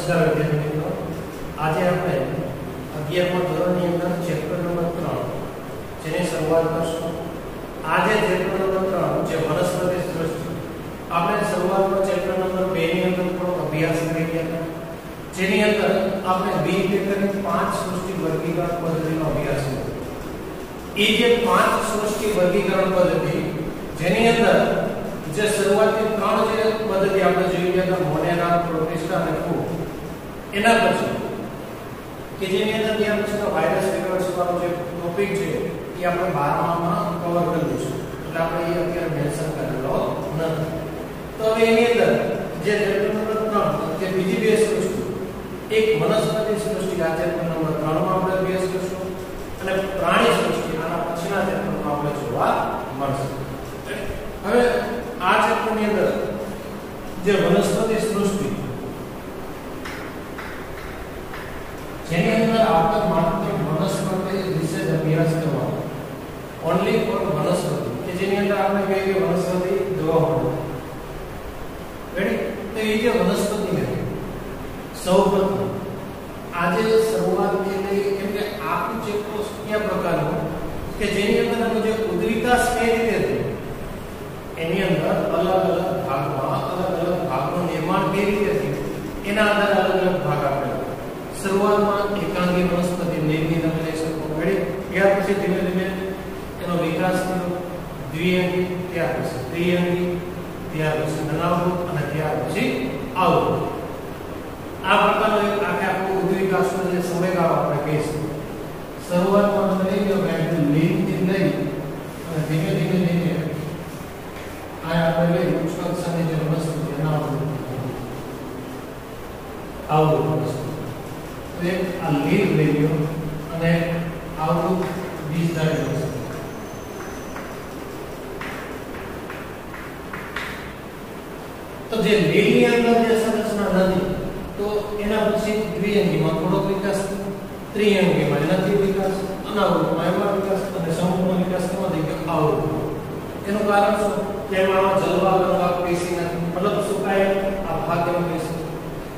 નમસ્કાર વિદ્યાર્થી મિત્રો, આજે આપણે 11મા ધોરણની અંદર ચેપ્ટર નંબર 3 જેની શરૂઆત કરશું. આજે ચેપ્ટર નંબર 3 જે વનસ્પતિ સૃષ્ટિ, આપણે શરૂઆતમાં ચેપ્ટર નંબર 2 ની અંદર થોડો અભ્યાસ કરી ગયા હતા, જેની અંદર આપણે વિવિધ 5 સૃષ્ટિ વર્ગીકરણ પદ્ધતિનો અભ્યાસ કર્યો. એ જે 5 સૃષ્ટિ વર્ગીકરણ પદ્ધતિ જેની અંદર જે શરૂઆતની 3 જે પદ્ધતિ આપણે જોઈ ગયા હતા, મોનેરા, પ્રોટિસ્ટા અને ફૂગ, એના પછી કે જેની અંદર ત્યાં પછીનો વાયરસ વેક્ટર્સ વાળો જે ટોપિક છે એ આપણે 12માં કવર કર્યું છે, એટલે આપણે એ અત્યારે મેન્શન કરેલો નથી. તો હવે એની અંદર જે ચેપ્ટર નંબર 3 જે બીજી બે સૃષ્ટિ, એક વનસ્પતિ સૃષ્ટિ આ ચેપ્ટર નંબર 3 માં આપણે અભ્યાસ કરશું, અને પ્રાણી સૃષ્ટિ આના પછીના ચેપ્ટરમાં આપણે જોવા મળશે. હવે આ ચેપ્ટરની અંદર જે વનસ્પતિ સૃષ્ટિ જેની અંદર આપણે માત્ર વનસ્પતિ વિશે જ અભ્યાસ કરવાનો, ઓન્લી ફોર વનસ્પતિ, કે જેની અંદર આપણે કહીએ કે વનસ્પતિ જોવા મળે. રેડી? તો એ જે વનસ્પતિ છે, સૌપ્રથમ આજે શરૂઆતથી લઈ કેમ કે આખું ચેપ્ટર કયા પ્રકારનું કે જેની અંદર જે ઉદ્વિકાસ કઈ રીતે થયું, એની અંદર અલગ અલગ ભાગનું નિર્માણ કઈ રીતે થયું એના આધારે અલગ અલગ ભાગ આપેલા. શરૂઆતમાં એકાંગી વનસ્પતિ લીલની તમે લઈ શકો. રેડી? ત્યાર પછી ધીમે ધીમે એનો વિકાસ થયો, દ્વિઅંગી, ત્યાર પછી ત્રિઅંગી, ત્યાર પછી અનાવૃત અને ત્યાર પછી આવૃત. આ પ્રકારનો એક આખો ઉદ્વિકાસનો જે સમયગાળો આપણે કહીશું. શરૂઆતમાં તમે લઈ લો કે લીલથી લઈ અને ધીમે ધીમે આ આપણે લઈ ઉચ્ચ કક્ષાની જે વનસ્પતિ અનાવૃત આવૃત વનસ્પતિ, તો એક આ લીલ લઈ લો અને આવૃત બીજધારી વનસ્પતિ. તો જે લીલની અંદર જે સંરચના નથી, તો એના પછી દ્વિઅંગીમાં થોડો વિકાસ, ત્રિઅંગીમાં એનાથી વિકાસ, અનાવૃતમાં એમાં વિકાસ, અને સંપૂર્ણ વિકાસ કેમાં થઈ ગયો? આવૃતમાં. એનું કારણ શું? કે એમાં જલવાળો ભાગ પેશી નથી, મતલબ સુકાય આ ભાગ એમ પેશી,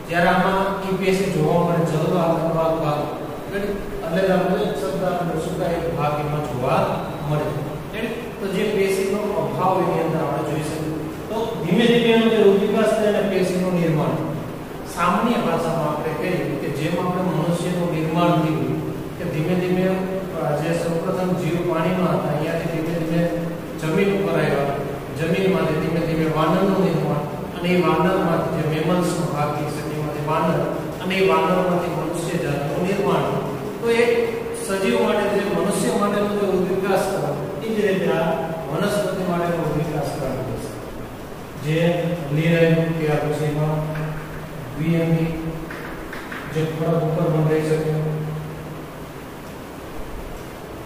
જ્યારે આમાં ઈ પેશી જોવા મળે જલવાળો ભાગ, એટલે આપણે શબ્દ આપણે સુકાય ભાગ એમાં જોવા મળે. તો જે પેશીનો અભાવ એની અંદર આપણે જોઈ શકીએ. તો ધીમે ધીમે એનો જે વિકાસ થાય અને પેશીનું નિર્માણ, સામાન્ય ભાષામાં આપણે કહીએ કે જેમ આપણે મનુષ્યનું નિર્માણ થયું કે ધીમે ધીમે જે સૌપ્રથમ જીવ પાણીમાં હતા, અહીંયાથી ધીમે ધીમે જમીન ઉપર આવ્યા, જમીનમાંથી ધીમે ધીમે વાનરનું નિર્માણ, અને એ વાનરમાંથી જે મેમલ્સનો ભાગ કહી શકીએ એમાંથી વાનર, અને એ વાનરમાંથી મનુષ્ય જાતનું નિર્માણ. તો એક સજીવ માટે જે મનુષ્ય માટેનો જે વિકાસ કરો, એ જ રીતે આ વનસ્પતિ માટેનો વિકાસ કરવાનો છે. જે લીલાયું ત્યાર પછી એમાં દ્વિઅંગી જે થોડા ઉપર બંધાઈ શકે,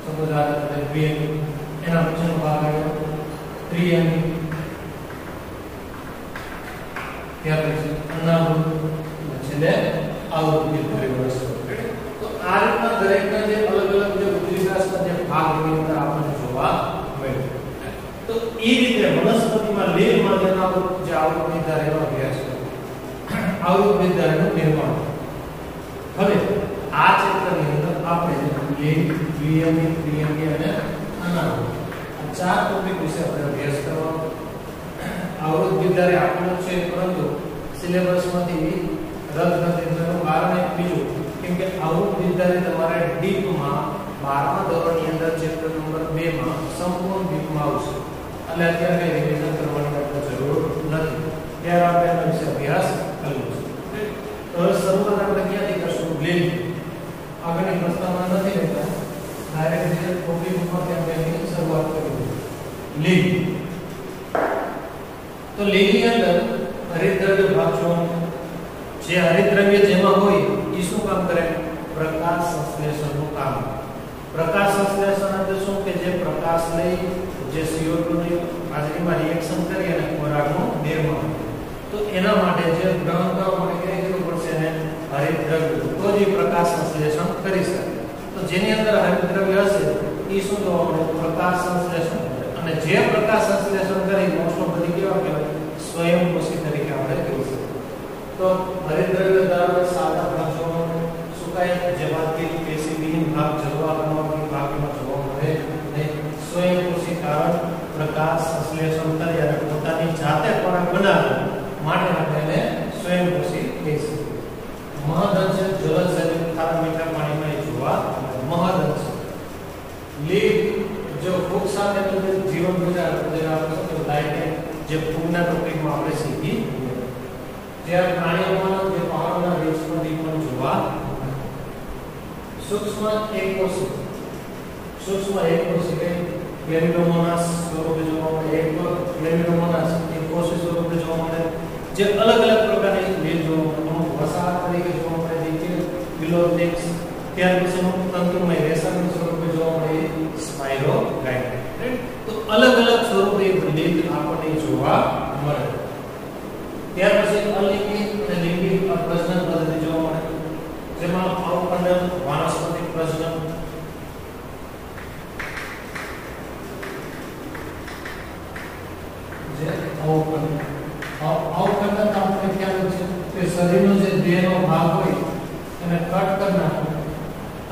સપોઝ આ દ્વિઅંગી, એના પછીનો ભાગ આવ્યો ત્રિઅંગી, ત્યાર પછી અનાવૃત, છેલ્લે આવૃત બીજધારી વનસ્પતિ. તો આ રીતના દરેકના જે અલગ અલગ જે ઉદ્વિકાસના જે ભાગ એની અંદર આપણને જોવા મળે. તો એ રીતે વનસ્પતિમાં લીલમાં જે અનાવૃત જે આવૃત બીજધારીનો અભ્યાસ કર્યો, આવૃત બીજધારીનું નિર્માણ. હવે આ ચેપ્ટરની અંદર આપણે લીલ, દ્વિઅંગી, ત્રિઅંગી અને અનાવૃત આ 4 ટોપિક વિશે આપણે અભ્યાસ કરવાનો. આવૃત બીજધારી આપેલું છે, પરંતુ સિલેબસમાંથી રદ નથી થયું. કારણ એક બીજું, કેમ કે આવૃત બીજધારી તમારે ડીપમાં 12મા ધોરણની અંદર ચેપ્ટર નંબર 2 માં સંપૂર્ણ ડીપમાં આવશે, એટલે અત્યારે રિવિઝન કરવાની આપણે જરૂર નથી. ત્યારે આપણે એના વિશે અભ્યાસ કર્યો છે. તો હવે શરૂઆત આપણે ક્યાંથી કરશું? લીલ. આગળની પ્રસ્તાવના નથી લેતા, ડાયરેક્ટ જે ટોપિક ઉપરથી આપણે એની શરૂઆત કરીએ. લીલ. તો લીલની અંદર હરિતદ્રવ્ય ભાગ જોવાનો. જે હરિતદ્રવ્ય જેમાં હોય એ શું કામ કરે? પ્રકાશ સંશ્લેષણનું કામ. પ્રકાશ સંશ્લેષણ એટલે શું? કે જે પ્રકાશ લઈ જે CO2 ની હાજરીમાં રિએક્શન કરી અને ખોરાકનું નિર્માણ. તો એના માટે જે ગ્રહણ કરવા માટે કઈ જરૂર પડશે? ને હરિતદ્રવ્ય. તો જ પ્રકાશ સંશ્લેષણ કરી શકે. તો જેની અંદર હરિતદ્રવ્ય હશે એ શું જોવા મળે? પ્રકાશ સંશ્લેષણ. અને જે પ્રકાશ સંશ્લેષણ કરી મોસ્ટ ઓફ બધી કેવા કહેવાય? સ્વયંપોષી તરીકે આપણે કહી શકીએ. તો હરિતદ્રવ્ય ધરાવતા સંશ્લેષણ કરી અને પોતાની જાતે ખોરાક બનાવે માટે આપણે એને સ્વયંપોષી કહી શકીએ. મહદઅંશે જલજ સજીવ ખારા મીઠા પાણીમાં જોવા મહદઅંશે લીલ જો ફૂગ સાથે જીવન ગુજારે આપણે લાઈટ જે ફૂગના ટોપિકમાં આપણે શીખી ત્યારે પ્રાણીઓમાં જે પહાડના વનસ્પતિ પણ જોવા સૂક્ષ્મ એકકોષી ક્લેમિડોમોનાસ સ્વરૂપે જોવા મળે ક્લેમિડોમોનાસ એકકોષી સ્વરૂપે જોવા મળે જે અલગ અલગ પ્રકારની લીલ જોવા મળે અમુક વસાહત તરીકે જોવા મળે નીચે ફિલોથેક્સ ત્યાર પછી અમુક તંતુમય રેસાનું સ્વરૂપે જોવા મળે સ્પાઇરોગાઇટા રાઈટ તો અલગ અલગ સ્વરૂપે લીલ આપણને જોવા મળે. ત્યાર પછી અલિંગી અને લિંગી પ્રજનન પદ્ધતિ જોવા મળે જેમાં અવકંડન વાનસ્પતિક પ્રજનન જે અવકંડન આપણે ખ્યાલ છે કે શરીરનો જે દેહનો ભાગ હોય એને કટ કરી નાખો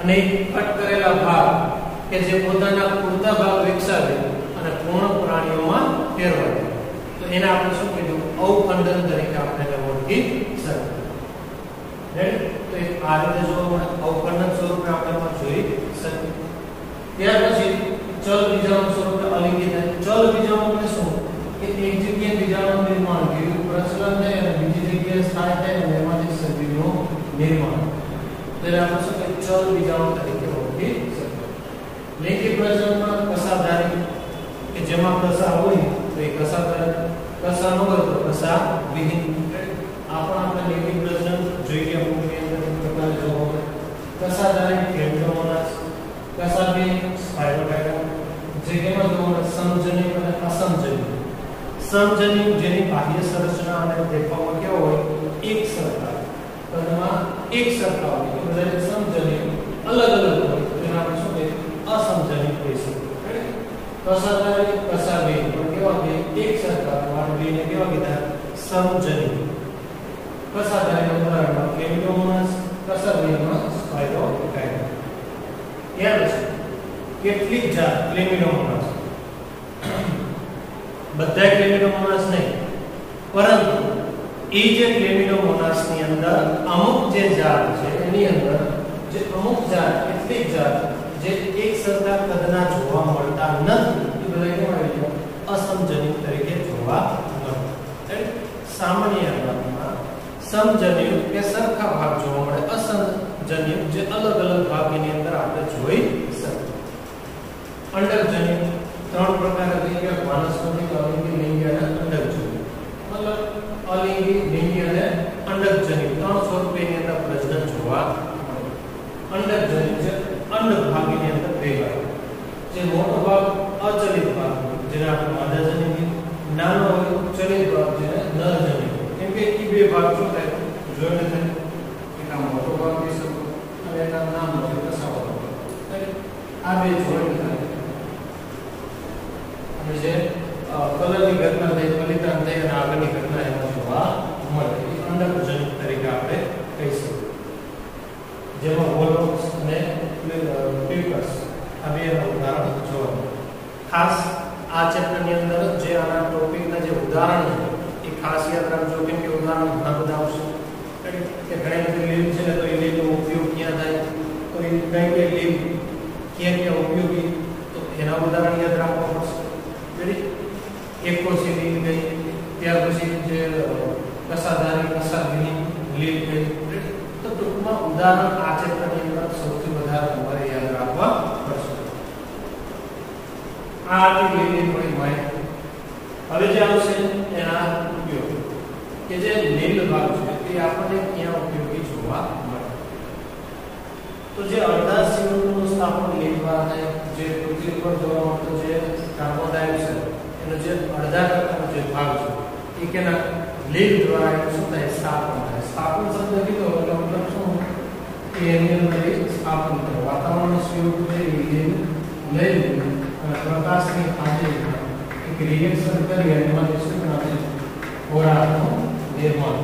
અને કટ કરેલા ભાગ કે જે પોતાના પૂરતા ભાગ વિકસાવે અને પૂર્ણ પ્રાણીઓમાં ફેરવાય તો એને આપણે શું કીધું અવકંડન તરીકે આપણે ઓળખી શકીએ. રાઈટ તો આ રીતે જો અવકંડન સ્વરૂપે આપણે જોઈ શકીએ. ત્યાર પછી ચલ બીજાણુ સ્વરૂપે અલિંગી થાય. ચલ બીજાણુ એટલે શું કે એક જગ્યાએ બીજાણુનું નિર્માણ થયું પ્રચલન થાય અને બીજી જગ્યાએ સ્થાય થાય અને એમાંથી સજીવનું નિર્માણ ત્યારે આપણે શું કે ચલ બીજાણુ તરીકે ઓળખી શકીએ. લિંગી પ્રજનનમાં કસાધારી કે જેમાં કસા હોય તો એ કસાધારી કસા ન હોય તો કસા વિહીન આપણે લિંગી પ્રજનન જોઈએ અમુકની અંદર પ્રકાર જોવા મળે. કસાધારી ક્લેમિડોમોનાસ કસાવિહીન સ્પાઇરોગાઇટા જે કેમાં જોવા મળે સમજનિક અને અસમજનિક. સમજનિક જેની બાહ્ય સંરચના અને દેખાવમાં કેવો હોય એક સરખા કદમાં એક સરખા હોય તો દરેક સમજનિક અલગ અલગ હોય તો એને આપણે શું કહીએ અસમજનિક કહી શકીએ. કસાધારી કસાવિહીન પણ કેવા કે એક સરખા વાળવીને કેવા કીધા સમજનિક. કસાધારીના ઉદાહરણમાં ક્લેમિડોમોનાસ કસાવિહીનમાં સ્પાઇરોગાઇટા. ત્યાર પછી કેટલીક જાત ક્લેમિડોમોનાસ બધા ક્લેમિડોમોનાસ નહીં પરંતુ એ જે ક્લેમિડોમોનાસ ની અંદર અમુક જે જાત છે એની અંદર જે અમુક જાત કેટલીક જાત જે એક સરખા કદના જોવા મળતા નથી એ બધા કેવા છે અસમજનિક તરીકે જોવા મળે. સામાન્ય અર્થમાં સમજનિક કે સરખા ભાગ જોવા મળે અસમજનિક જે અલગ અલગ ભાગ એની અંદર આપણે જોઈ શકીએ. અંડકજનિક ત્રણ પ્રકાર છે વાનસ્પતિક અલિંગી લિંગી અને અંડકજનિક. મતલબ અલિંગી લિંગી અને અંડકજનિક ત્રણ સ્વરૂપેની અંદર પ્રજનન જોવા મળે. અંડકજનિક જે અંડ ભાગની અંદર ભેગા જે મોટો ભાગ અચલિત ભાગ જેને આપણે માદાજનિક નાનો હોય ચલિત ભાગ જેને નરજનિક કેમ કે એ બે ભાગ શું થાય જોઈને થાય એક આ મોટો ભાગ કહી શકો અને એના નામ છે કસાવો આ બે જોઈન્ટ થાય અને જે કલરની ઘટના થઈ ફલિતાંડ થઈ અને આગળની ઘટના એમાં જોવા મળે એ અંડકજનિક તરીકે આપણે કહી શકીએ. જેમાં વોલોક્સ અને પ્યુકસ આ બે ઉદાહરણ જોવા મળે. ખાસ આ ચેપ્ટરની અંદર જે આના ટોપિકના જે ઉદાહરણ છે એ ખાસ યાદ રાખજો કેમ કે ઉદાહરણ ઘણા બધા આવશે કે ઘણી બધી લીલ છે તો એ લીલનો ઉપયોગ ક્યાં થાય તો એ કઈ કઈ લીલ ક્યાં ઉપયોગી તો એના ઉદાહરણ યાદ રાખવા પડશે. એકકોષી લીલ ગઈ ત્યાર પછી જે કસાધારી કસાવિહીન લીલ ગઈ તો ટૂંકમાં ઉદાહરણ આ ચેપ્ટરની અંદર સૌથી વધારે તમારે યાદ રાખવા પડશે. આ લીલની થોડી માહિતી. હવે જે આવશે એના ઉપયોગ કે જે લીલ ભાગ છે તે આપણને ક્યાં ઉપયોગી જોવા મળે તો જે અડધા સીઓનું સ્થાપન લીલ ભાગ જે પૃથ્વી પર જોવા મળતો જે કાર્બન ડાયોક્સાઇડ એનો જે અડધા ટકાનો જે ભાગ છે એ કેના લીલ દ્વારા એનું શું થાય સ્થાપન થાય. સ્થાપન શબ્દ કીધો એટલે મતલબ શું કે એની અંદર સ્થાપન કરે વાતાવરણનો CO2 છે એ લીલ લઈ અને પ્રકાશની હાજરીમાં એક રિએક્શન કરી અને એમાંથી શું થાય ગોળાનું નિર્માણ.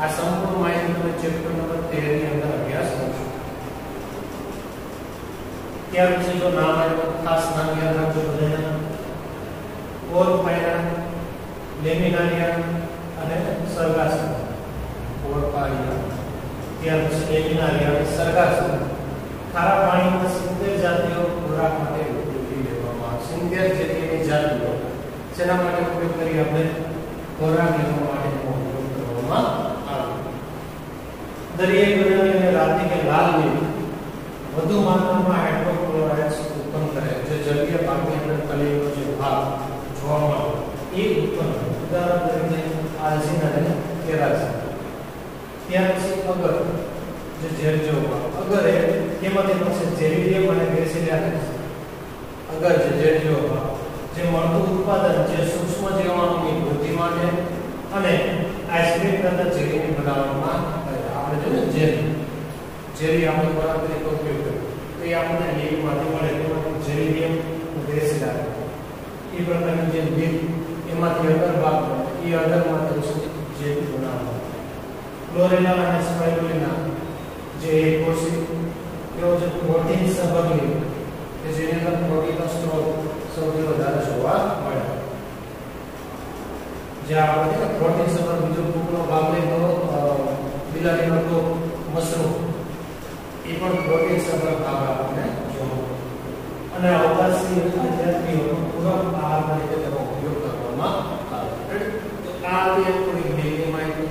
આ સંપૂર્ણ માહિતી તમે ચેપ્ટર નંબર 13 ની અંદર અભ્યાસ કરશો. ત્યાર પછી જો નામ આવ્યો ખાસ નામ યાદ રાખજો બધાના ઓરપાયા, લેમિનારિયા અને સરગાસમ. ઓરપાયા, ત્યાર પછી લેમિનારિયા અને સરગાસમ. ખારા પાણીમાં 70 જાતિઓ ખોરાક માટે ઉપયોગી લેવામાં આવે. 70 જેટલી જાતિઓ જેના માટે ઉપયોગ કરી આપણે ખોરાક લેવા માટે ઉપયોગ કરવામાં આવે. દરિયાઈ બનાવી અને રાતી કે લાલ લીલ વધુ માત્રામાં હાઇડ્રોક્લોરાઇડ્સ ઉત્પન્ન કરે જે જલીય પાકની અંદર કલીનો જે ભાગ જોવા મળે એ ઉત્પન્ન કરે. ઉદાહરણ તરીકે આલ્જીન અને કેરાસીન. ત્યાર પછી અગર જે ઝેર જેવો ભાગ અગર એમાંથી પછી ઝેરીલિયમ અને બેસિલિયસ અગર જે ઝેર જેવો ભાગ જે મળતું ઉત્પાદન જે સૂક્ષ્મ જીવાણુની વૃદ્ધિ માટે અને આઈસ્ક્રીમ કરતા ઝેરીની બનાવવામાં આપણે જો ને ઝેરી આપણે ખોરાક તરીકે ઉપયોગ કરીએ તો એ આપણને લીલમાંથી મળે તેમાંથી ઝેરીલિયમ બેસિલિયસ એ પ્રકારની જે લીલ એમાંથી અગર ભાગ એ અગરમાંથી જે બનાવવામાં ક્લોરેલા અને સ્પાઇરુલિના જે કોષી તેઓ જે પ્રોટીન સબંધી કે જેની અંદર પ્રોટીનનો સ્ત્રોત સૌથી વધારે જોવા મળે. જે આપણે પ્રોટીન સબંધ બીજો ટુકડો ભાગ લઈ તો બિલાડીનો તો મશરૂમ એ પણ પ્રોટીન સબંધ ભાગ આપણને જોવા મળે. અને અવકાશી વિદ્યાર્થીઓનો પૂરક આહાર તરીકે તેનો ઉપયોગ કરવામાં આવે. તો આ એક થોડી ઘણી માહિતી.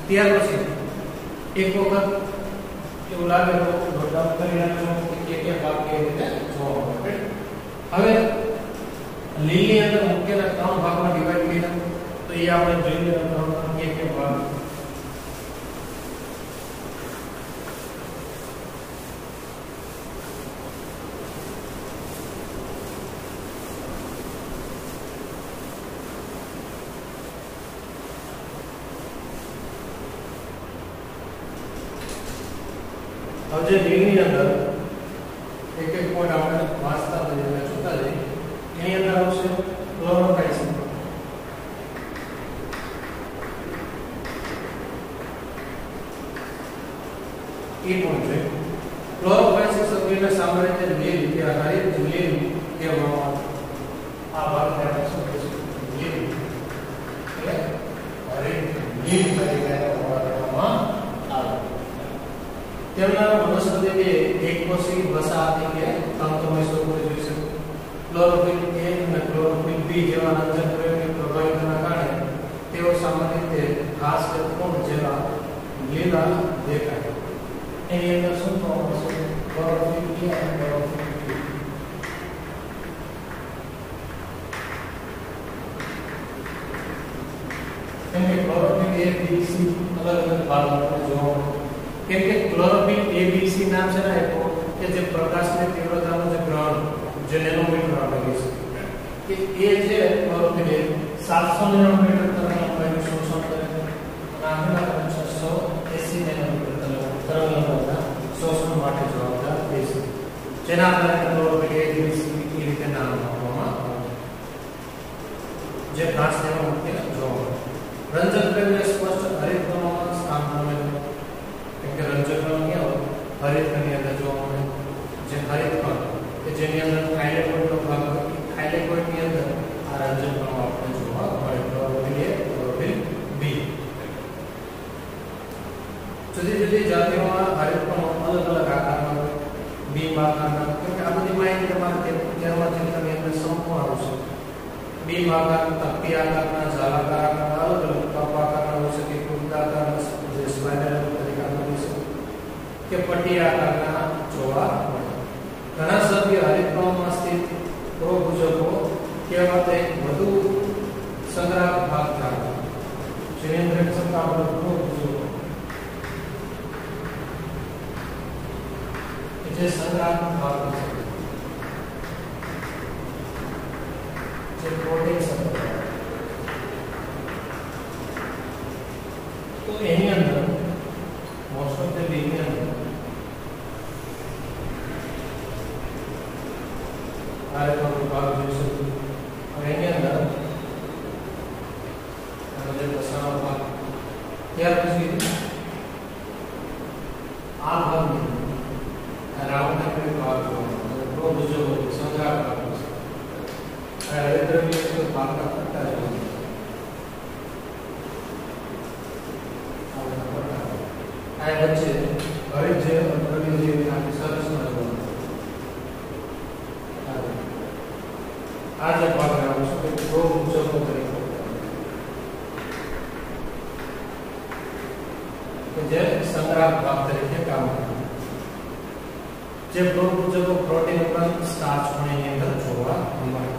ત્યાર પછી એક વખત એવું લાગે તો નોટ કરી નાખો કે કે ભાગ કેવી રીતે જોવા મળે. હવે લીલની અંદર મુખ્યત્વે 3 ભાગમાં ડિવાઈડ કર્યા તો એ આપણે જોઈ લઈએ કે ભાગ. જે લીલની અંદર એક એક પોઈન્ટ આપણે વાંચતા જઈએ જોતા જઈએ. એની અંદર આવશે ક્લોરોફાઇસિસ. એ પોઈન્ટ છે ક્લોરોફાઇસિસ એટલે સામાન્ય રીતે લીલ કે હરિત લીલ કહેવામાં આ ભાગને આપણે સમજીએ છીએ. લીલ એટલે હરિત લીલ તરીકે ઓળખવામાં આવે. તેમના વનસ્પતિ એક કોષી વસાહતી કે તંતુમય સ્વરૂપે જોઈ છે. ક્લોરોફિલ A અને ક્લોરોફિલ B જેવા રંજક પ્રયોગની પ્રભાવિતાના કારણે તેઓ સામાન્ય રીતે ખાસ કરીને જેવા લીલા દેખાય. એની અંદર શું થવાનું છે? ક્લોરોફિલ A અને ક્લોરોફિલ B. કેમ કે ક્લોરોફિલ A, B, C અલગ અલગ ભાગોમાં જોવા મળે. કેમ કે ક્લોરોફિલ A, B, C નામ છે ને કે જે પ્રકાશની તીવ્રતાનું જે ગ્રહણ જે નેનોમીટર આપણે કહી શકીએ કે એ જે ક્લોરોફિલ A 700 નેનોમીટર તરંગલંબાઈનું શોષણ કરે છે અને આગળ 680 નેનોમીટર તરંગલંબાઈના શોષણ માટે જવાબદાર છે. જેના કારણે ક્લોરોફિલ A, B, C એ રીતે નામ આપવામાં આવે છે. જે ખાસ તેમાં મુખ્ય જોવા મળે. રંજક પ્રયોગને સ્પષ્ટ હરિત કણોમાં સ્થાન પામે છે. કેમ કે રંજક કણો ક્યાં હરિત કણની અંદર જોવા મળે. જે હરિત કણ કે જેની અંદર થાઇલેકોઇડનો ભાગ હોય થાઇલેકોઇડની અંદર આ રંજક કણો આપણે જોવા મળે. Chlorophyll A, chlorophyll B. જુદી જુદી જાતિઓમાં હરિત કણો અલગ અલગ આકારના હોય. બીમ આકારના. કેમ કે આ બધી માહિતી તમારે તેમાંથી તમે અંદર સંપૂર્ણ આવશે. बीम आकार, तक्ती आकार, जालाकार आकार, अलग अलग कप आकार हो सके, कुंडाकार स्पाइरल तरीका हो सके के पट्टी आकार जोवा મળે. ઘણા સભ્ય હરિતકણોમાં સ્થિત પ્રોભુજકો કહેવાતા એક વધુ સંગ્રાહક ભાગ ધરાવે છે. જેની અંદર ક્ષમતા પ્રોભુજકો જે સંગ્રાહક ભાગ છે प्रोटीन तो एनी अंदर मोस्ट ऑफ द बीइंग अंदर आरे को भाग जैसे और एनी अंदर मुझे बताना भाग क्या किसी आ भाग में राउंड के भाग जो संग्रह हरिद्रव्य ભાગના પટ્ટા જોવા આ વચ્ચે હવે જે અંતરની જે આખી સરસમાં જોવા આ જે ભાગ આવે છે તે પ્રો મુજબનો તરીકે કે જે સંગ્રાહક ભાગ તરીકે કામ કરે જે પ્રો મુજબનો પ્રોટીન પર સ્ટાર્ચ પણ એની અંદર જોવા મળે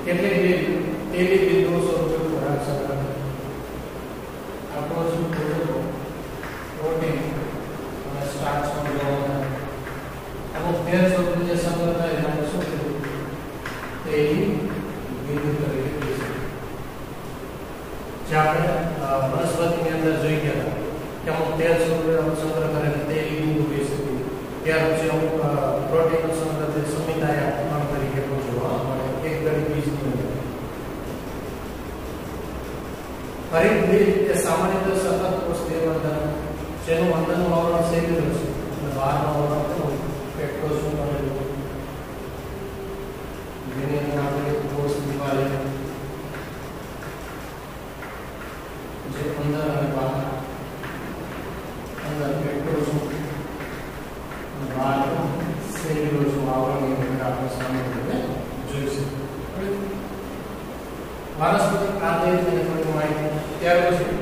કેટલીક તેલી બિંદુઓ સ્વરૂપે ખોરાક સંગ્રહ આપણો શું પ્રોટીન અને સ્ટાર્ચ પણ જોવા મળે અમુક તેલ સ્વરૂપે જે સંગ્રહ થાય એને શું કહેવાય તેલી બિંદુ તરીકે કહી શકાય જે આપણે વનસ્પતિની અંદર જોઈ ગયા કે અમુક તેલ સ્વરૂપે સંગ્રહ કરે તેલી બિંદુ કહી શકીએ ત્યાર પછી અમુક પ્રોટીનનો સંગ્રહ તે સમિદાયા કણ તરીકે પણ જોવા મળે એક ગળી બીજની અંદર હરિતદ્વીપ એ સામાન્ય રીતે સતત કોષીય વર્ધન જેનું અંદરનું આવરણ સેલ્યુલર છે અને બહારનું આવરણ કેવું પેક્ટોઝનું બનેલું જેની અંદર આપણે કોષ દિવાલ જે અંદર અને બહાર અંદર પેક્ટોઝનું બહાર સેલ્યુલોઝનું આવરણ અંદર આપણે સામાન્ય રીતે જોઈ શકીએ વાનસ્પતિક આધારિત અને થોડી માહિતી ત્યાર પછી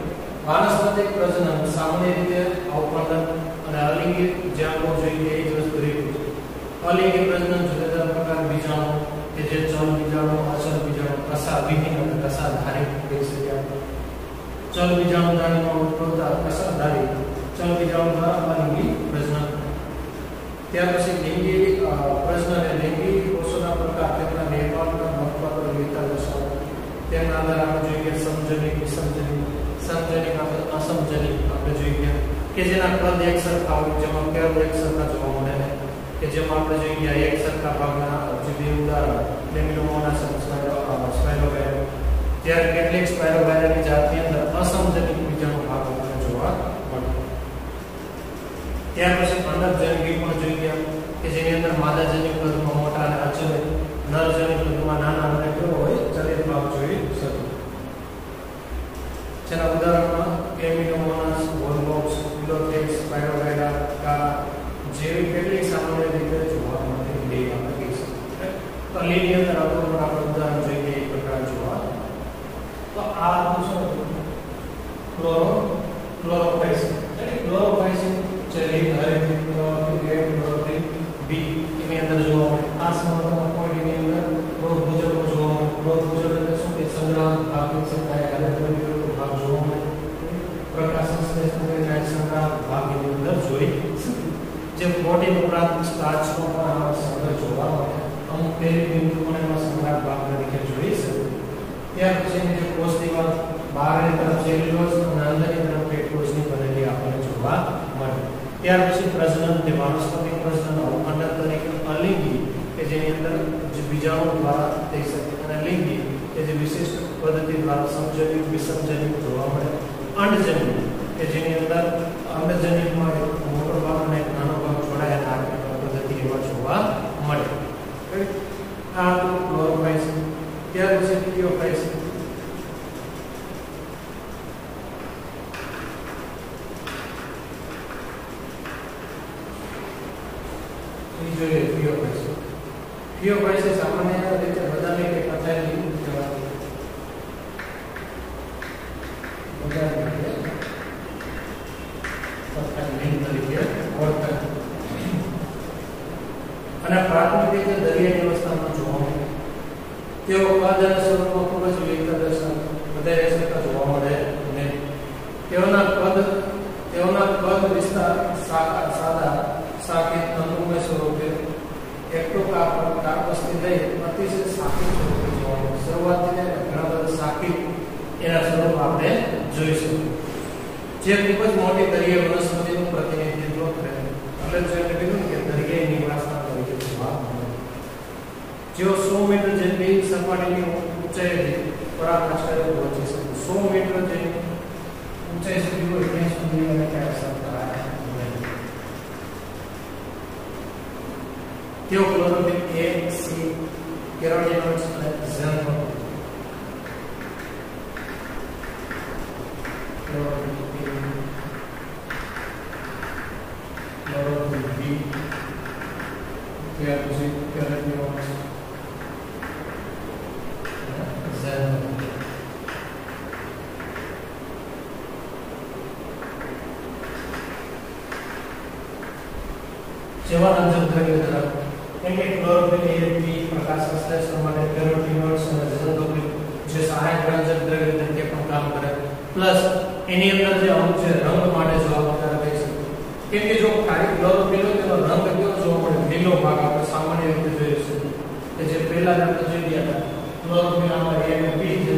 વાનસ્પતિક પ્રજનન સામાન્ય રીતે અવપંડન અને અલિંગી જ્યાં જોઈએ એ જ વસ્તુ રીત અલિંગી પ્રજનન જુદા જુદા પ્રકાર બીજાણુ કે જે ચલ બીજાણુ અચલ બીજાણુ કસાવિહીન અને કસાધારી કહી શકાય ચલ બીજાણુ ધારીમાં ઉદ્ભવતા કસાધારી ચલ બીજાણુ દ્વારા અલિંગી પ્રજનન ત્યાર પછી લિંગી પ્રજનન અને લિંગી કોષોના પ્રકાર તેમના નિર્માણના મહત્વપૂર્ણ વિવિધતા દર્શાવે તેના આધારે આપણે જોઈએ સમજનિક વિસમજનિક સમજનિક આપણે અસમજનિક આપણે જોઈએ કે જેના કદ એક સરખા હોય જેમાં કેવ એક સરખા જોવા મળે કે જેમાં આપણે જોઈએ એક સરખા ભાગના જે બે ઉદાહરણ લેમિનોમોનાસ સ્પાઇરોગાયરા ત્યારે કેટલીક સ્પાઇરોગાયરાની જાતની અંદર અસમજનિક બીજાણુ ભાગ આપણને જોવા મળે ત્યાર પછી અંડકજનિક પણ જોઈએ કે જેની અંદર માદાજનિક કદમાં મોટા અને અચલ નરજનિક કદમાં નાના અને કેવો હોય ચલિત ભાગ જોઈ શકે જેના ઉદાહરણમાં લેમિનોમોનાસ વોલવોક્સ ફિલોથેક્સ સ્પાઇરોગાયરા કારા જેવી કેટલીક સામાન્ય રીતે જોવા મળતી બે આપણે કહી શકીએ તો લીની અંદર આપણે ઉદાહરણ જોઈએ એક પ્રકાર જોવા તો આ શું ક્લોરોફાઇસિન એટલે ક્લોરોફાઇસિન જે લીન હરિતદ્વીપ ક્લોરોફિલ બી એની અંદર જોવા મળે આ સમૂહમાં પોઈન્ટની અંદર પ્રોબ મુજબ જોવા મળે પ્રોબ મુજબ એટલે શું કે સંગ્રહ ભાગની સંખ્યા હરિતદ્વીપનો ભાગ જોવા મળે પ્રકાશ સંશ્લેષણ કરીને સંગ્રહ ભાગની અંદર જોઈ જે પ્રોટીન ઉપરાંત સ્ટાર્ચનો પણ આ સંગ્રહ જોવા મળે અમુક પેરી બિંદુ પણ એમાં સંગ્રહ ભાગ તરીકે જોઈ શકે ત્યાર પછી જે કોષ દિવાલ બહારની તરફ સેલ્યુલોઝ અને અંદરની તરફ પેક્ટોઝની બનેલી આપણને જોવા મળે ત્યાર પછી પ્રજનન તે વાનસ્પતિક પ્રજનન અવપંડન તરીકે અલિંગી કે જેની અંદર જે બીજાણુ દ્વારા થઈ શકે અને લિંગી કે જે વિશિષ્ટ પદ્ધતિ દ્વારા સમજનિક વિસમજનિક જોવા મળે અંડજનિક કે જેની અંદર અંડજનિકમાં મોટો ભાગ અને નાનો ભાગ જોડાયેલા આ પદ્ધતિ એમાં જોવા મળે આ તો ક્લોરોફાઇસિન ત્યાર પછી થિયોફાઇસિન જોઈએ થિયોફાઇસિસ સામાન્ય રીતે બધાને એક અથાયલી કહેવાય બધાને અથાયલી તરીકે ઓળખાય અને પ્રાથમિક રીતે દરિયાની અવસ્થામાં જોવા મળે તેઓ કદ અને સ્વરૂપમાં ખૂબ જ વિવિધતા દર્શાવે વધારે સરખા જોવા મળે નહીં તેઓના કદ વિસ્તાર સાદા સાકેત તંતુમય સ્વરૂપે એક્ટોકાર્પસથી લઈ અતિશય સાકિત સ્વરૂપે જોવા મળે શરૂઆતથી ઘણા બધા સાકિત એના સ્વરૂપ આપણે જોઈશું જે ખૂબ જ મોટી દરિયાઈ વનસ્પતિનું પ્રતિનિધિત્વ કરે એટલે જે કીધું કે દરિયાઈ નિવાસના તરીકે જોવા મળે જેઓ 100 મીટર જેટલી સપાટીની ઊંચાઈથી પરાકાષ્ઠાએ પહોંચી શકે 100 મીટર જેટલી ઊંચાઈ સુધી હોય ત્યાં સુધી એને ક્યાંય અસર કરાય નહીં તેઓ ક્લોરોફિલ A, C, કેરોટીનોઇડ્સ અને ઝેનોઇડ જેવા રંજક દ્રવ્ય તરફ કેમ કે ક્લોરોફિલ એ બી પ્રકાશ સંશ્લેષણ માટે કેરોટીનોઇડ્સ અને ઝેનોફિલ જે સહાયક રંજક દ્રવ્ય તરીકે પણ કામ કરે પ્લસ એની અંદર જે અણુ છે રંગ માટે જવાબદાર હોય છે કેમ કે જો ખાલી ક્લોરોફિલ હોય તેનો રંગ કેવો જોવા મળે લીલો ભાગ આપણે સામાન્ય રીતે જોઈએ છે કે જે પહેલા આપણે જોઈ ગયા હતા ક્લોરોફિલ આમાં એ અને બી જે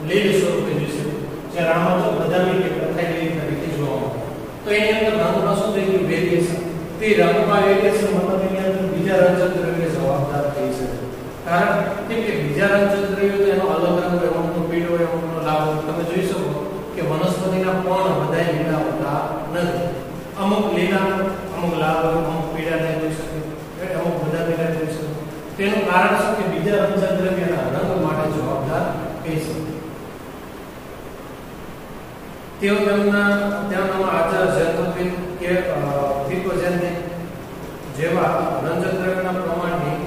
લીલ સ્વરૂપે જોઈશે જ્યારે આમાં તો બદામી કે કથ્થાઈ લીલી તરીકે જોવા મળે તો એની અંદર રંગમાં શું થઈ ગયું વેરિએશન તે રંગમાં વેરિએશન મતલબ એની અંદર બીજા રંજક દ્રવ્ય જવાબદાર થઈ શકે કારણ કે બીજા રંજક દ્રવ્યો તો એનો અલગ રંગ હોય અમુકનો પીળો હોય અમુકનો લાલ હોય તમે જોઈ શકો કે વનસ્પતિના પણ બધાય લીલા હોતા નથી અમુક લીલા અમુક લાલ અમુક પીળા ને જોઈ શકે અમુક બધા પીળા જોઈ શકે તેનું કારણ શું કે બીજા રંજક દ્રવ્યના રંગ માટે જવાબદાર થઈ શકે તેઓ તેમના આચાર ઝેનોફિલ કે ફિકોઝેનિક જેવા રંજક દ્રવ્યના પ્રમાણની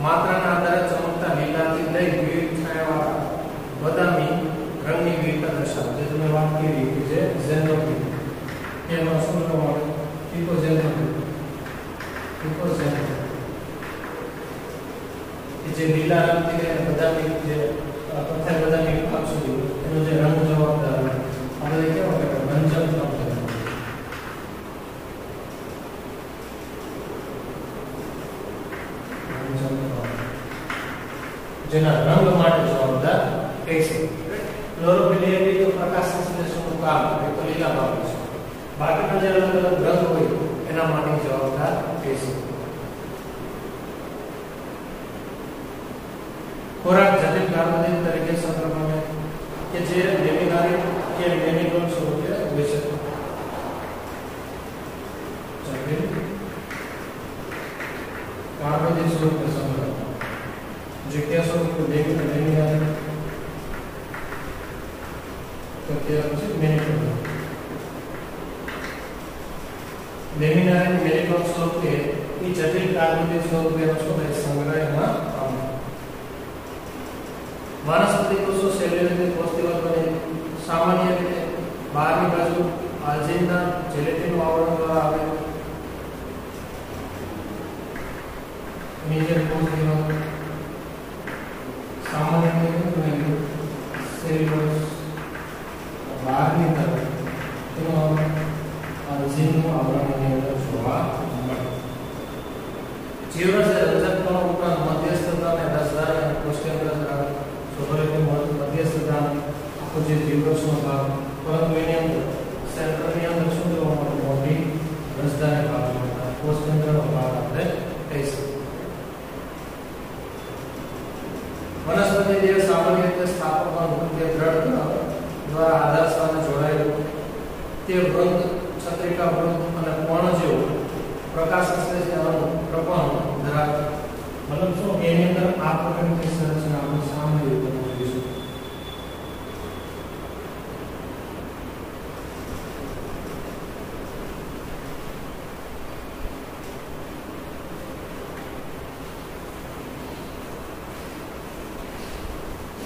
માત્રાના આધારે ચમકતા લીલાથી લઈ વિવિધ છાયાવાળા બદામી રંગની વિવિધતા દર્શાવે છે તમે વાત કરી કે જે ઝેનોફિલ એનો શું પ્રમાણ ફિકોઝેનિક જે લીલા રંગથી લઈને બદામી જે કથ્થાઈ બદામી ભાગ સુધી એનો જે રંગ જવાબદાર હોય આપણે કેવો કે રંજક જેના રંગ માટે જવાબદાર કહી શકાય ક્લોરોફિલ એ તો પ્રકાશ સંશ્લેષણનું કામ એ તો લીલા ભાગ છે બાકીના જે અલગ અલગ રંગ હોય એના માટે જવાબદાર કહી શકાય ખોરાક જટિલ કાર્બોદિત તરીકે સંક્રમણ કે જે લેમિનારિન કે લેમિનોલ સ્વરૂપે હોય છે જટિલ કાર્બોદિત સ્વરૂપે સંક્રમણ જે કે સ્વરૂપે લેમિનારિન તો કે છે મેનિકોલ લેમિનારિન મેનિકોલ સ્વરૂપે એ જટિલ કાર્બોદિત સ્વરૂપે સંગ્રહમાં વનસ્પતિ કોષો સેલ્યુલોઝની કોષ દિવાલ બને સામાન્ય રીતે બહારની બાજુ આલ્જિનના જેલેટિનનું આવરણ દ્વારા આવે નીચે કોષ દિવાલ સામાન્ય રીતે સેલ્યુલોઝ બહારની તરફ તેનો આલ્જિનનું આવરણ ની અંદર જોવા મળે જીવરસ રંજક કણો ઉપરાંત મધ્યસ્થતા અને રસધાર અને કોષકેન્દ્ર ધરાવે મધ્યસ્થતા આખો જે જીવરસનો ભાગ પરંતુ એની અંદર સેન્ટ્રલની અંદર શું જોવા મળે મોટી રસધાર ભાગ જોવા કોષકેન્દ્રનો ભાગ આપણે કહી શકીએ વનસ્પતિ જે સામાન્ય રીતે સ્થાપક અંગ જે દ્રઢ દ્વારા આધાર સાથે જોડાયેલું તે વૃંદ છત્રિકા વૃંદ અને પર્ણ જેવો પ્રકાશ સંશ્લેષણ પ્રપણ ધરાવે મતલબ શું એની અંદર આ પ્રકારની સંરચના આપણે સામાન્ય રીતે જોઈશું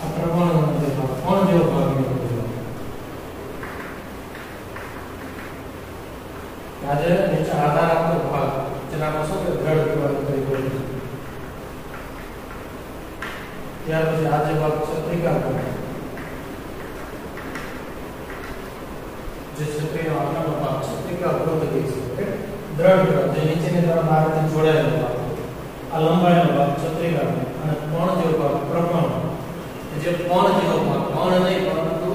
આ પ્રપણ જેવો ભાગ આજે નીચે આધાર આપતો ભાગ જેના શું કે દ્રઢ વિભાગ તરીકે ત્યાર પછી આ જે ભાગ છત્રિકા જે છત્રીનો આગળનો ભાગ છત્રિકા વૃત્ત કહે છે દ્રઢ જે નીચેની તરફ બહારથી જોડાયેલો ભાગ આ લંબાઈનો ભાગ છત્રિકા અને કોણ જેવો ભાગ પ્રપણ જે કોણ જેવો ભાગ કોણ નહીં પરંતુ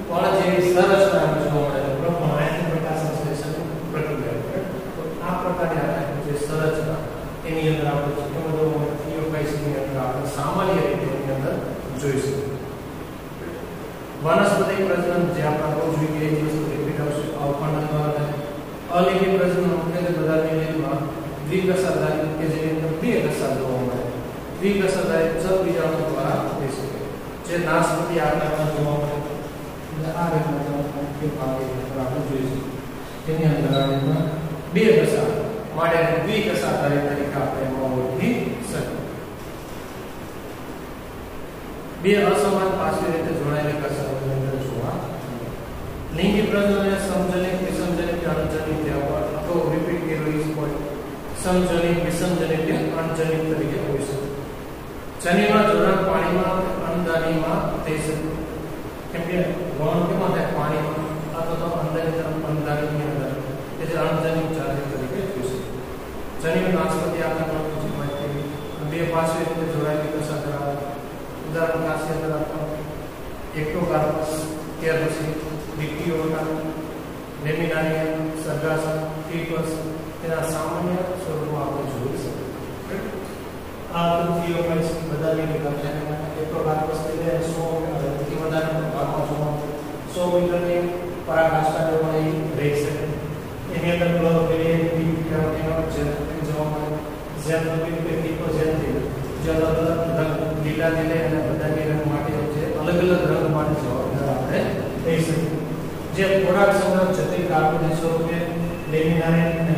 કોણ જેવી સંરચના જોવા મળે પ્રપણ આયન પ્રકાશ સંશ્લેષણ પ્રક્રિયા તો આ પ્રકારની આયન જે સંરચના એની અંદર આપણે કેમોડો થિયોફાઇસની અંદર આપણે સામાન્ય રીતે એની અંદર જોઈશું વનસ્પતિ પ્રજનન જે આપણે બહુ જોઈએ એ વસ્તુ રિપીટ આવશે અવખંડન દ્વારા અલિંગી પ્રજનન મુખ્યત્વે બધા મિલિયનમાં દ્વિકશાધારી કે જેની અંદર બે કશા જોવા મળે દ્વિકશાધારી જળ બીજાણુ દ્વારા થઈ શકે જે નાશપતિ આકારમાં જોવા મળે રેખાનો મુખ્ય ભાગ આપણે જોઈશું તેની અંદર આપણે બે કસા માટે દ્વિકસાધારી તરીકે આપણે ઓળખી શકીએ. બે અસમાન પાર્શ્વ રીતે જોડાયેલા કસાઓની અંદર જોવા લિંગી પ્રજનન સમજનિક વિષમજનિક કે અણજનિક જેવા અથવા રિપીટ કેરોઇસ હોય સમજનિક વિષમજનિક કે અણજનિક તરીકે હોઈ શકે. જનીનમાં જોડાણ પાણીમાં અંધારીમાં થઈ શકે કેમ કે વહન કેમાં થાય પાણીમાં અથવા તો અંધારી તરફ અંધારીની અંદર એ જે અણજનિક જાતિ તરીકે હોઈ શકે. જનીન નાશપતિ આકારનો બે પાર્શ્વ રીતે જોડાયેલી કસા ધરાવે ઉદાહરણ ખાસિયત ધરાવતા એક્ટોકાર્પસ કે પછી ડિક્ટિયોટા લેમિનારિયમ સર્ગાસમ ફીટસ તેના સામાન્ય સ્વરૂપમાં આપણે જોઈ શકીએ. આ થિયોફાઇટ્સ બધાની વિગત છે. એક્ટોકાર્પસ એટલે 100 થી વધારે ભાગમાં જોવા 100 મીટરની પરાકાષ્ઠા જોવા રહી શકે. એની અંદર ક્લોરોફિલ બી કેરોટીનોઇડ જેનેટિક જોવા મળે. ઝેનોફિલ કે પિકોઝેન્થિલ જે અલગ અલગ રંગ લીલા લીલા અને બદામી રંગ માટે છે અલગ અલગ રંગ માટે જવાબદાર આપણે કહી શકીએ. જે ખોરાક સંગ્રહ જટિલ કાર્બોદિત સ્વરૂપે લેમિનારિયમ અને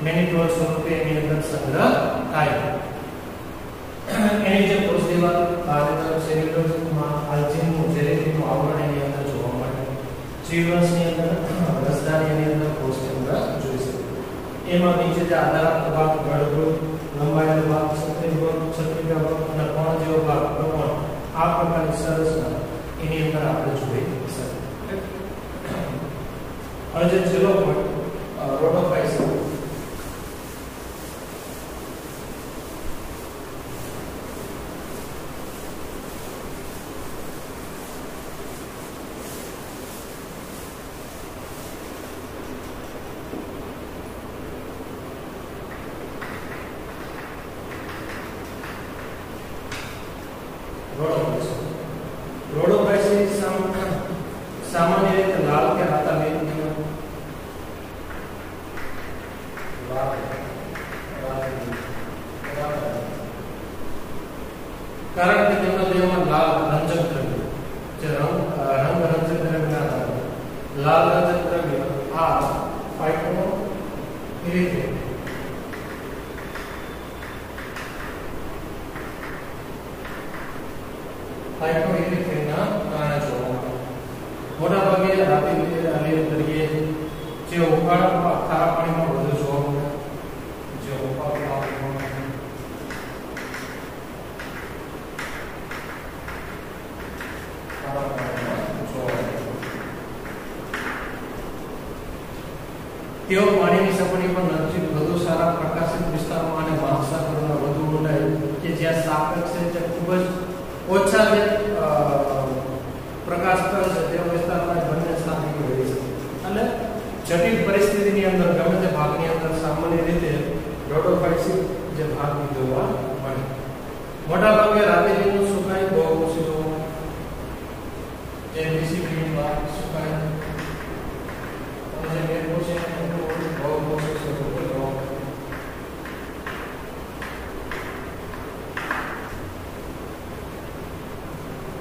મેનિટોલ સ્વરૂપે એની અંદર સંગ્રહ થાય. એની જે કોષ દિવાલ આરેતર સેલ્યુલોઝમાં આલ્જિનનું જેલેટિનનું આવરણ એની અંદર જોવા મળે. જીવરસની અંદર રસદારી એની અંદર કોષ કેન્દ્ર જોઈ શકીએ. એમાં નીચે જે આધારક ભાગ ગળગૃહ લંબાયેલો ભાગ છત્રીકા ભાગ અને કોણ જેવો ભાગ પ્રમાણ આ પ્રકારની સંરચના એની અંદર આપણે જોઈ શકીએ. હવે જે છેલ્લો પોઈન્ટ રોડોફાઇટ્સ રોડોફાઇટ્સ સામાન્ય રીતે લાલ કે રાતા કારણ કે તેમના દેહમાં લાલ રંજક દ્રવ્ય જે રંગ રંજક દ્રવ્ય ના થાય લાલ રંજક દ્રવ્ય આ ફાઇટો ઇરિથેટ ફાઇટોઇરિથેટના કારણે જોવા મળે. મોટાભાગે રાતી તરીકે જે ઉકાળ ખારા પાણીમાં વધુ જોવા મળે. જે ઉકાળ તેઓ પાણીની સપાટી પર નજીક વધુ સારા પ્રકાશિત વિસ્તારમાં અને મહાસાગરોના વધુ ઊંડાઈ કે જ્યાં સાપેક્ષ છે તે ખૂબ જ ઓછા જે પ્રકાશ કરે છે તેવા વિસ્તારમાં બંને સાથે રહી છે. અને જટિલ પરિસ્થિતિની અંદર ગમે તે ભાગની અંદર સામાન્ય રીતે રોડોફાઇટ્સ જે ભાગ જોવા મળે. મોટાભાગે રાતેજીનું સુકાઈ બહુકોષી જોવા મળે. જે ડિસિપ્લિન ભાગ સુકાઈ અને જે મેરકોષી બહુકોષી સ્વરૂપે જોવા મળે.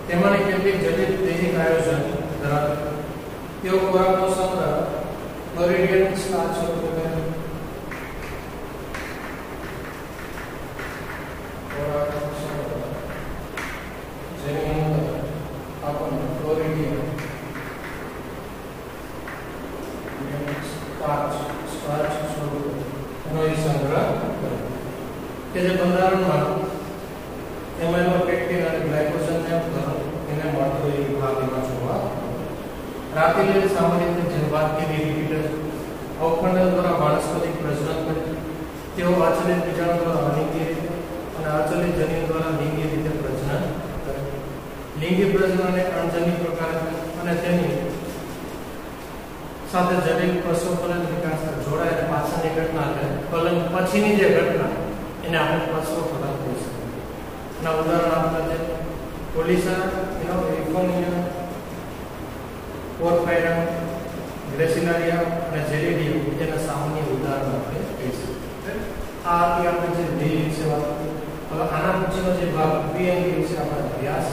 તેમાંની કેટલીક જટિલ દૈહિક આયોજન ધરાવે. તેઓ ખોરાકનો સંગ્રહ ફ્લોરિડિયન સ્ટાર્ચ સ્વરૂપે કરે. ખોરાકનો સંગ્રહ જેની અંદર આપણને ફ્લોરિડિયન સ્ટાર્ચ સ્વરૂપે એનો સંગ્રહ કરે કે જે બંધારણમાં એમાઇલોપેક્ટિન અને ગ્લાયકોજનને એને મળતો એ ભાગમાં જોવા. રાતિલીલ સામાન્ય રીતે જેમ વાત કરી રિપીટર અવખંડન દ્વારા વાનસ્પતિક પ્રજનન કરે. તેઓ અચલિત બીજાણુ દ્વારા અલિંગી રીતે અને અચલિત જનીન દ્વારા લિંગી રીતે પ્રજનન કરે. લિંગી પ્રજનન એક અણજનિક પ્રકાર અને તેની સાથે જટિલ પ્રસવફલન વિકાસ જોડાયેલ પાછળની ઘટના છે. ફલન પછીની જે ઘટના એને આપણે પ્રસવફલન કહી શકીએ. ના ઉદાહરણ આપતા છે પોલિસા ઇફોનિયા પોર્ફાયરમ ગ્રેસિલારિયા અને જેરેડિયમ જેના સામાન્ય ઉદાહરણ આપણે કહી શકીએ. આ આપણે જે ધ્યેય વિશે વાત કરી. હવે આના પછીનો જે ભાગ દ્વિઅંગી વિશે આપણે અભ્યાસ